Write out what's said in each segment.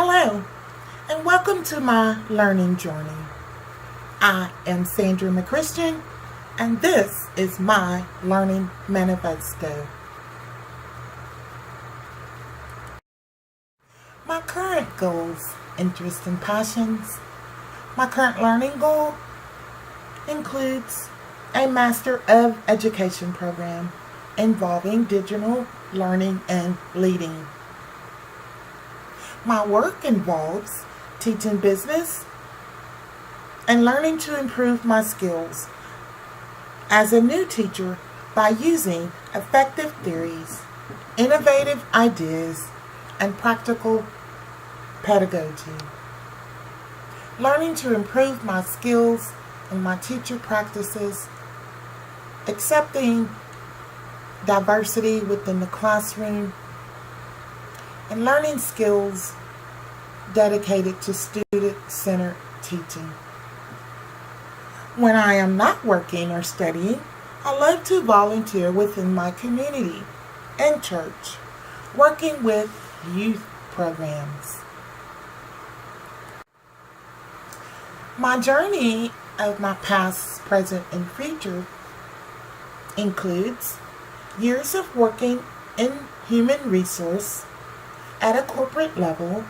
Hello, and welcome to my learning journey. I am Sandra McChristian, and this is my Learning Manifesto. My current goals, interests, and passions. My current learning goal includes a Master of Education program involving digital learning and leading. My work involves teaching business and learning to improve my skills as a new teacher by using effective theories, innovative ideas, and practical pedagogy. Learning to improve my skills and my teacher practices, accepting diversity within the classroom, and learning skills dedicated to student-centered teaching. When I am not working or studying, I love to volunteer within my community and church, working with youth programs. My journey of my past, present, and future includes years of working in human resource at a corporate level,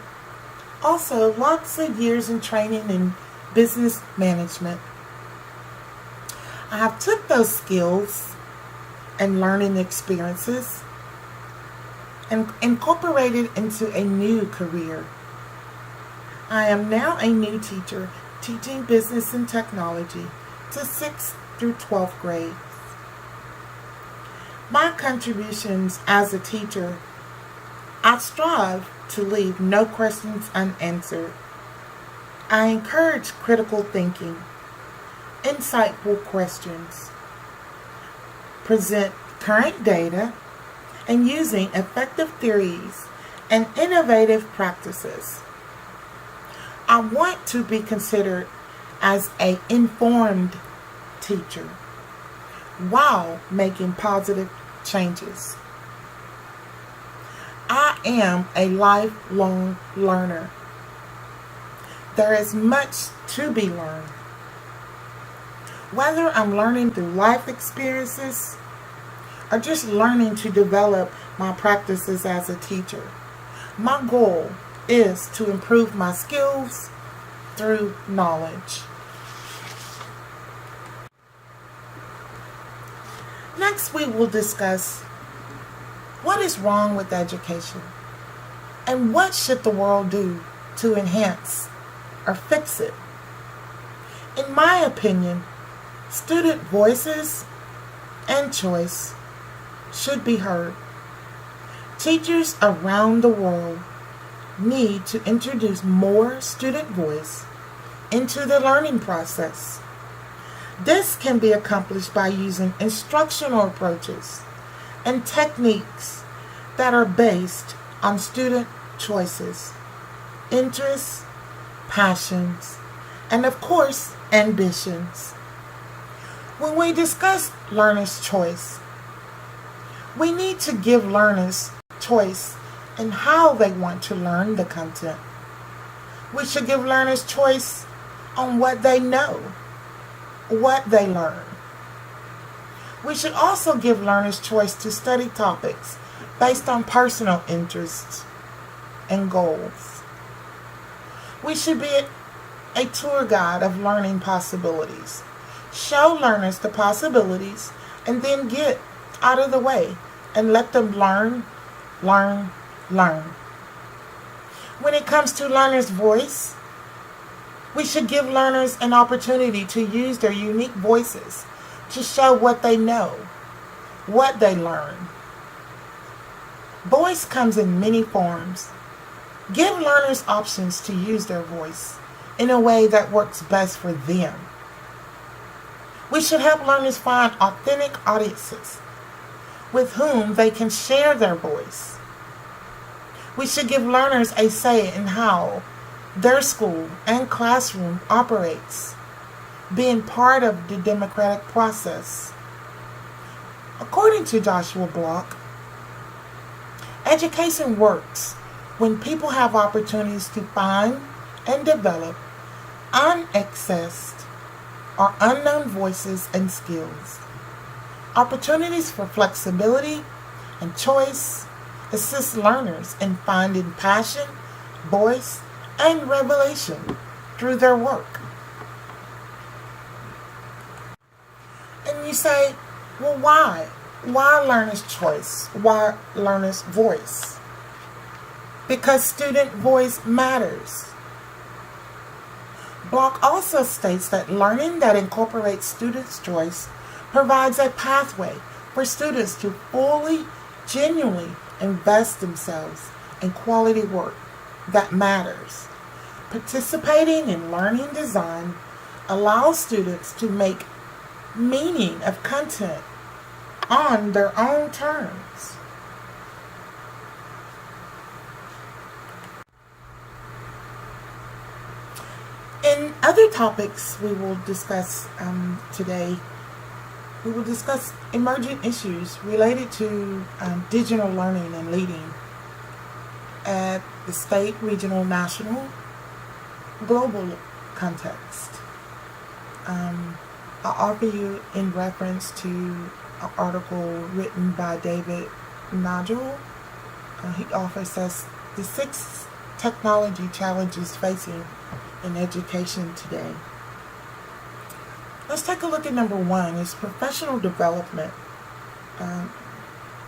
also lots of years in training in business management. I have took those skills and learning experiences and incorporated into a new career. I am now a new teacher teaching business and technology to 6th through 12th grades. My contributions as a teacher, I strive to leave no questions unanswered. I encourage critical thinking, insightful questions, present current data, and using effective theories and innovative practices. I want to be considered as an informed teacher while making positive changes. I am a lifelong learner. There is much to be learned. Whether I'm learning through life experiences or just learning to develop my practices as a teacher, my goal is to improve my skills through knowledge. Next, we will discuss what is wrong with education and what should the world do to enhance or fix it. In my opinion, student voices and choice should be heard. Teachers around the world need to introduce more student voice into the learning process. This can be accomplished by using instructional approaches and techniques that are based on student choices, interests, passions, and of course, ambitions. When we discuss learners' choice, we need to give learners choice in how they want to learn the content. We should give learners choice on what they know, what they learn. We should also give learners choice to study topics based on personal interests and goals. We should be a tour guide of learning possibilities. Show learners the possibilities and then get out of the way and let them learn. When it comes to learners' voice, we should give learners an opportunity to use their unique voices to show what they know, what they learn. Voice comes in many forms. Give learners options to use their voice in a way that works best for them. We should help learners find authentic audiences with whom they can share their voice. We should give learners a say in how their school and classroom operates, being part of the democratic process. According to Joshua Block, education works when people have opportunities to find and develop unaccessed or unknown voices and skills. Opportunities for flexibility and choice assist learners in finding passion, voice, and revelation through their work. And you say, well, why? Why learner's choice? Why learner's voice? Because student voice matters. Block also states that learning that incorporates students' choice provides a pathway for students to fully, genuinely invest themselves in quality work that matters. Participating in learning design allows students to make meaning of content on their own terms. In other topics we will discuss today, we will discuss emerging issues related to digital learning and leading at the state, regional, national, global context. I'll offer you in reference to an article written by David Nagel. He offers us the 6 technology challenges facing in education today. Let's take a look at number 1, is professional development.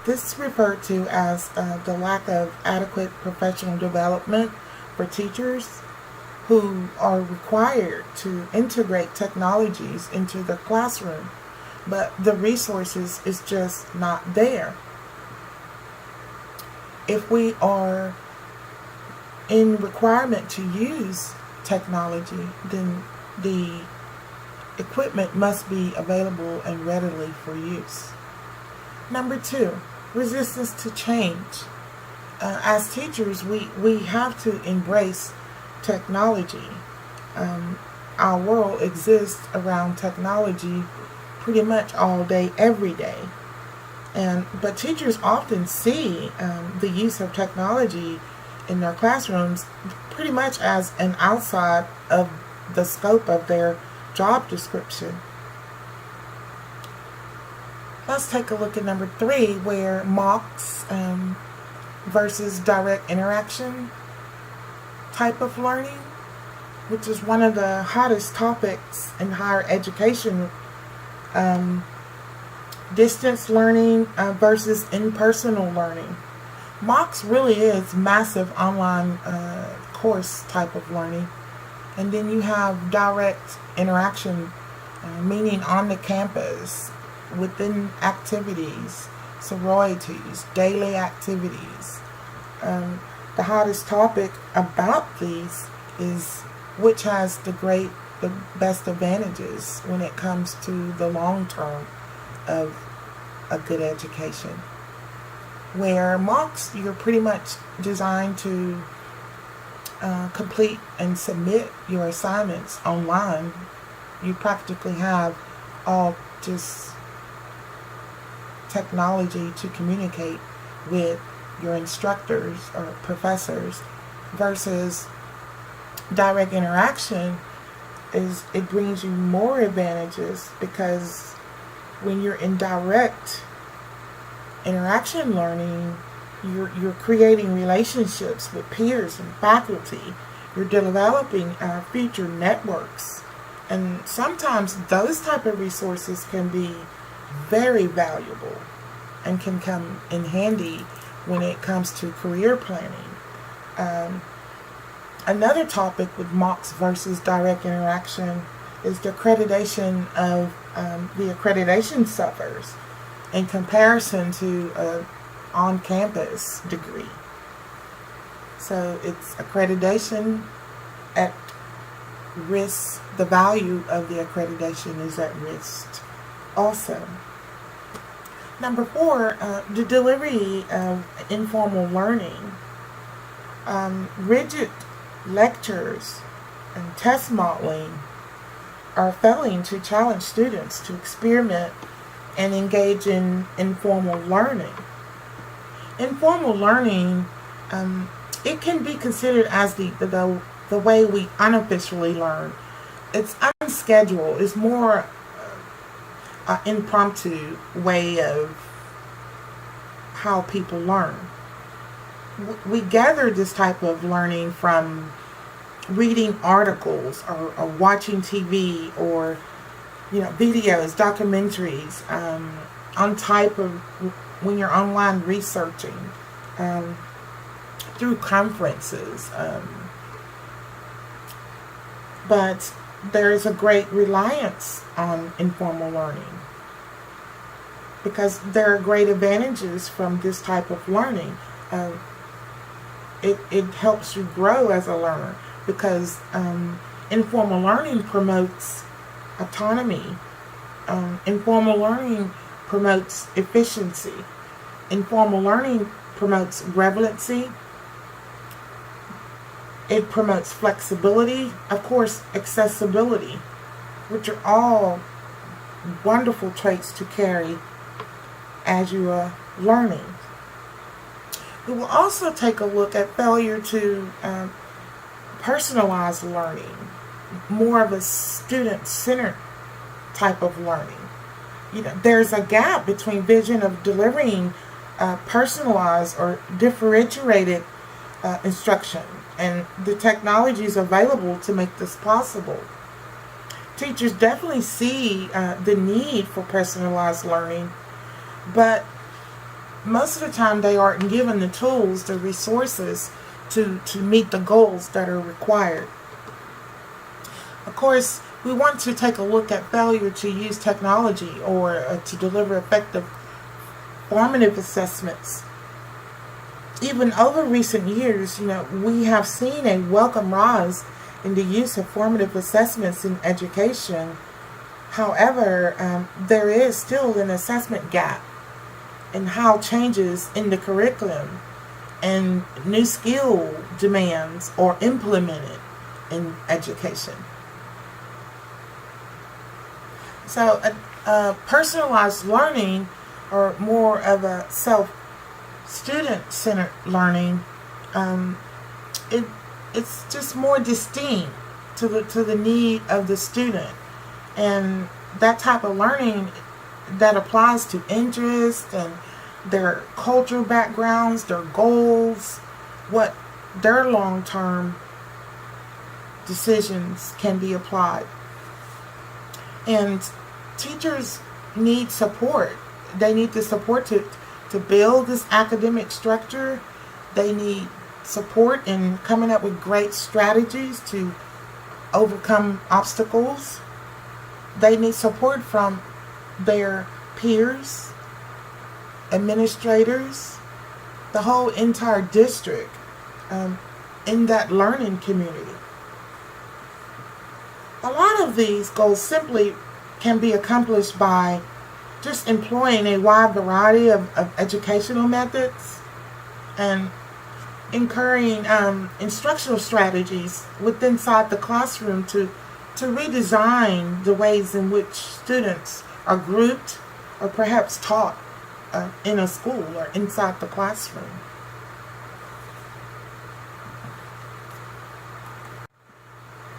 This is referred to as the lack of adequate professional development for teachers who are required to integrate technologies into their classroom, but the resources is just not there. If we are in requirement to use technology, then the equipment must be available and readily for use. Number 2, resistance to change. As teachers, we have to embrace technology. Our world exists around technology pretty much all day, every day. But teachers often see the use of technology in their classrooms pretty much as an outside of the scope of their job description. Let's take a look at number 3, where mocks versus direct interaction type of learning, which is one of the hottest topics in higher education. Distance learning versus in-personal learning. Mocks really is massive online course type of learning. And then you have direct interaction, meaning on the campus, within activities, sororities, daily activities. The hottest topic about these is which has the best advantages when it comes to the long term of a good education. Where mocks, you're pretty much designed to complete and submit your assignments online. You practically have all just technology to communicate with your instructors or professors, versus direct interaction it brings you more advantages, because when you're in direct interaction learning, you're creating relationships with peers and faculty. You're developing future networks, and sometimes those type of resources can be very valuable and can come in handy when it comes to career planning. Another topic with mocks versus direct interaction is the accreditation of the accreditation suffers in comparison to an on-campus degree. So it's accreditation at risk. The value of the accreditation is at risk also. Number 4, the delivery of informal learning. Rigid lectures and test modeling are failing to challenge students to experiment and engage in informal learning. Informal learning it can be considered as the way we unofficially learn. It's unscheduled. It's more an impromptu way of how people learn. We gather this type of learning from reading articles or watching TV or videos, documentaries, on type of when you're online researching, through conferences. But there is a great reliance on informal learning because there are great advantages from this type of learning. It helps you grow as a learner because informal learning promotes autonomy. Informal learning promotes efficiency. Informal learning promotes relevancy. It promotes flexibility, of course, accessibility, which are all wonderful traits to carry as you are learning. We will also take a look at failure to personalize learning, more of a student-centered type of learning. There's a gap between vision of delivering personalized or differentiated instruction and the technologies available to make this possible. Teachers definitely see the need for personalized learning, but most of the time they aren't given the tools, the resources to meet the goals that are required. Of course, we want to take a look at failure to use technology or to deliver effective formative assessments. Even over recent years, we have seen a welcome rise in the use of formative assessments in education. However, there is still an assessment gap in how changes in the curriculum and new skill demands are implemented in education. So personalized learning, or more of a student-centered learning, it's just more distinct to the need of the student, and that type of learning that applies to interest and their cultural backgrounds, their goals, what their long-term decisions can be applied. And teachers need support. They need the support to build this academic structure. They need support in coming up with great strategies to overcome obstacles. They need support from their peers, administrators, the whole entire district in that learning community. A lot of these goals simply can be accomplished by just employing a wide variety of educational methods and incurring instructional strategies inside the classroom to redesign the ways in which students are grouped or perhaps taught in a school or inside the classroom.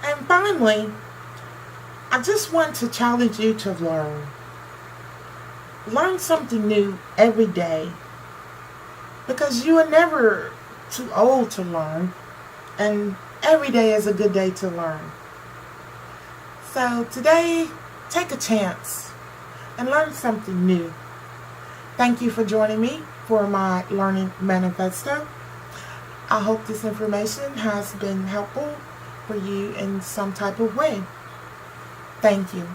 And finally, I just want to challenge you to learn. Learn something new every day, because you are never too old to learn, and every day is a good day to learn. So today, take a chance and learn something new. Thank you for joining me for my Learning Manifesto. I hope this information has been helpful for you in some type of way. Thank you.